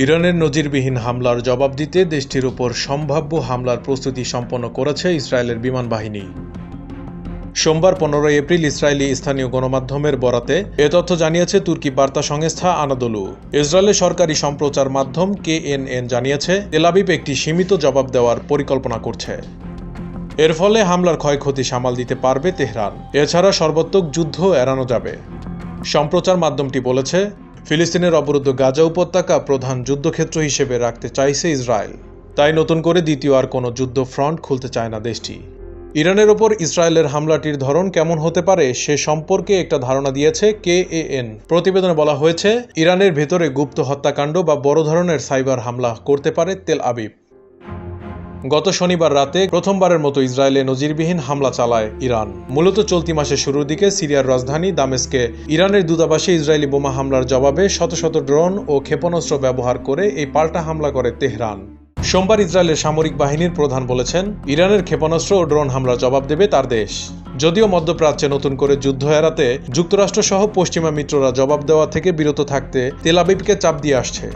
ইরানের নজিরবিহীন হামলার জবাব দিতে দেশটির উপর সম্ভাব্য হামলার প্রস্তুতি সম্পন্ন করেছে ইসরায়েলের বিমান বাহিনী। সোমবার 15 এপ্রিল ইসরায়েলি স্থানীয় গণমাধ্যমের বরাতে এ তথ্য জানিয়েছে তুর্কি বার্তা সংস্থা আনাদোলু। ইসরায়েলের সরকারি সম্প্রচার মাধ্যম KNN জানিয়েছে তেল আবিব একটি সীমিত জবাব দেওয়ার পরিকল্পনা করছে। এর ফলে হামলার ক্ষয়ক্ষতি সামাল দিতে পারবে তেহরান। এছাড়া সর্বাত্মক যুদ্ধ এড়ানো যাবে। সম্প্রচার মাধ্যমটি বলেছে, ফিলিস্তিনের অবরুদ্ধ গাজা উপত্যকা প্রধান যুদ্ধক্ষেত্র হিসেবে রাখতে চাইছে ইসরায়েল। তাই নতুন করে দ্বিতীয় আর কোনো যুদ্ধ ফ্রন্ট খুলতে চায় না দেশটি। ইরানের ওপর ইসরায়েলের হামলাটির ধরন কেমন হতে পারে সে সম্পর্কে একটা ধারণা দিয়েছে KNN। প্রতিবেদনে বলা হয়েছে, ইরানের ভেতরে গুপ্ত হত্যাকাণ্ড বা বড় ধরনের সাইবার হামলা করতে পারে তেল আবিব। গত শনিবার রাতে প্রথমবারের মতো ইসরায়েলে নজিরবিহীন হামলা চালায় ইরান। মূলত চলতি মাসের শুরুর দিকে সিরিয়ার রাজধানী দামেস্কে ইরানের দূতাবাসে ইসরায়েলি বোমা হামলার জবাবে শত শত ড্রোন ও ক্ষেপণাস্ত্র ব্যবহার করে এই পাল্টা হামলা করে তেহরান। সোমবার ইসরায়েলের সামরিক বাহিনীর প্রধান বলেছেন, ইরানের ক্ষেপণাস্ত্র ও ড্রোন হামলার জবাব দেবে তার দেশ। যদিও মধ্যপ্রাচ্যে নতুন করে যুদ্ধ এড়াতে যুক্তরাষ্ট্রসহ পশ্চিমা মিত্ররা জবাব দেওয়া থেকে বিরত থাকতে তেল আবিবকে চাপ দিয়ে আসছে।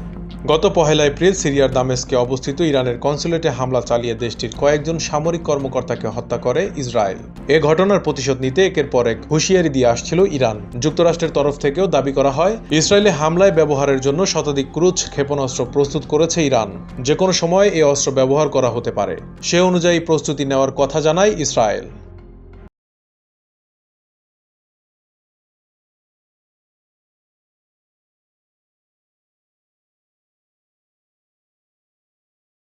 গত 1 এপ্রিল সিরিয়ার দামেস্কে অবস্থিত ইরানের কনসুলেটে হামলা চালিয়ে দেশটির কয়েকজন সামরিক কর্মকর্তাকে হত্যা করে ইসরায়েল। এ ঘটনার প্রতিশোধ নিতে একের পর এক হুঁশিয়ারি দিয়ে আসছিল ইরান। যুক্তরাষ্ট্রের তরফ থেকেও দাবি করা হয়, ইসরায়েলে হামলায় ব্যবহারের জন্য শতাধিক ক্রুজ ক্ষেপণাস্ত্র প্রস্তুত করেছে ইরান। যে কোনো সময় এই অস্ত্র ব্যবহার করা হতে পারে। সে অনুযায়ী প্রস্তুতি নেওয়ার কথা জানায় ইসরায়েল।